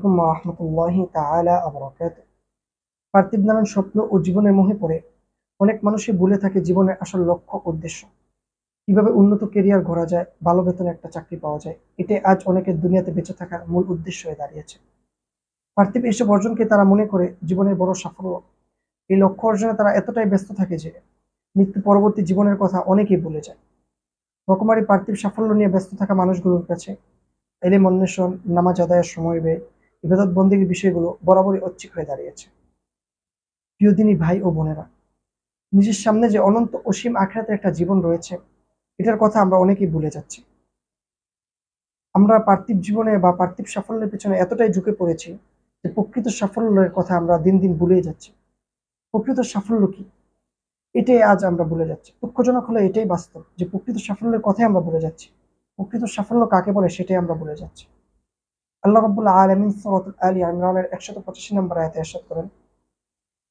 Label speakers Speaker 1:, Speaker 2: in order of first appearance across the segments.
Speaker 1: আলাইকুম ওয়া রাহমাতুল্লাহি তাআলা ওয়া বারাকাতুহু। পার্থিব নানান স্বপ্ন ও জীবনের মোহে পড়ে অনেক মানুষই ভুলে থাকে জীবনের আসল লক্ষ্য উদ্দেশ্য। কিভাবে উন্নত ক্যারিয়ার গড়া যায়, ভালো বেতনে একটা চাকরি পাওয়া যায়, এটাই আজ অনেকের দুনিয়াতে বেঁচে থাকার মূল উদ্দেশ্য হয়ে দাঁড়িয়েছে। পার্থিব এসব অর্জনকে তারা মনে করে জীবনের বড় সাফল্য। এই লক্ষ্য অর্জনে তারা এতটাই ব্যস্ত থাকে যে মৃত্যু পরবর্তী জীবনের কথা অনেকেই ভুলে যায়। রকমারি পার্থিব সাফল্য নিয়ে ব্যস্ত থাকা মানুষগুলোর কাছে এলিম অন্বেষণ, নামাজ আদায়ের সময় ব্যয়, ইবাদত বন্দেগীর বিষয়গুলো বরাবরই ঐচ্ছিক হয়ে দাঁড়িয়েছে। প্রিয় দিনী ভাই ও বোনেরা, নিজের সামনে যে অনন্ত অসীম আখিরাতের একটা জীবন রয়েছে, এটার কথা আমরা অনেকেই ভুলে যাচ্ছি। আমরা পার্থিব জীবনে বা পার্থিব সাফল্যের পেছনে এতটাই ঝুঁকে পড়েছি যে প্রকৃত সাফল্যের কথা আমরা দিন দিন ভুলেই যাচ্ছি। প্রকৃত সাফল্য কি, এটাই আজ আমরা ভুলে যাচ্ছি। দুঃখজনক হলো এটাই বাস্তব যে প্রকৃত সাফল্যের কথাই আমরা ভুলে যাচ্ছি। প্রকৃত সাফল্য কাকে বলে সেটাই আমরা ভুলে যাচ্ছি। আল্লাহ রাব্বুল আলামিন সূরাতুল আলি ইমরানের ১৮৫ নম্বর আয়াতে ইরশাদ করেন,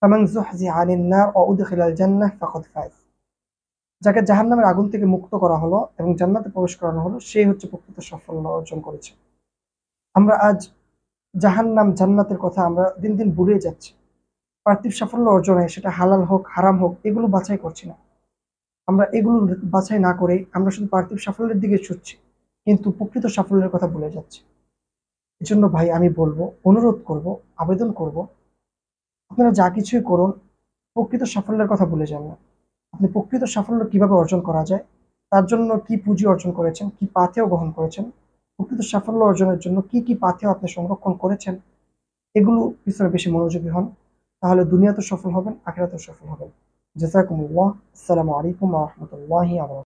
Speaker 1: ফামান যুহজিহা আনিন নার ওয়া উদখিলাল জান্নাহ ফাকাদ ফাজ। যাকে জাহান্নামের আগুন থেকে মুক্ত করা হলো এবং জান্নাতে প্রবেশ করানো হলো, সেই হচ্ছে প্রকৃত সাফল্য অর্জন করেছে। আমরা আজ জাহান্নাম জান্নাতের কথা আমরা দিন দিন ভুলে যাচ্ছি। পার্থিব সাফল্য অর্জনে সেটা হালাল হোক হারাম হোক এগুলো বাছাই করছি না। আমরা এগুলো বাছাই না করে আমরা শুধু পার্থিব সাফল্যের দিকে ছুটছি, কিন্তু প্রকৃত সাফল্যের কথা ভুলে যাচ্ছি। এজন্য ভাই আমি বলবো, অনুরোধ করব, আবেদন করব, আপনারা যা কিছুই করুন প্রকৃত সাফল্যের কথা ভুলে যান না। আপনি প্রকৃত সাফল্য কিভাবে অর্জন করা যায়, তার জন্য কি পুঁজি অর্জন করেছেন, কি পাথেয় গ্রহণ করেছেন, প্রকৃত সাফল্য অর্জনের জন্য কি কি পাথেয় আপনি সংরক্ষণ করেছেন, এগুলো পিছনে বেশি মনোযোগী হন। তাহলে দুনিয়াতেও সফল হবেন, আখিরাতেও সফল হবেন। জাযাকুমুল্লাহ। আসসালামু আলাইকুম ওয়া রাহমাতুল্লাহি ওয়া বারাকাতুহু।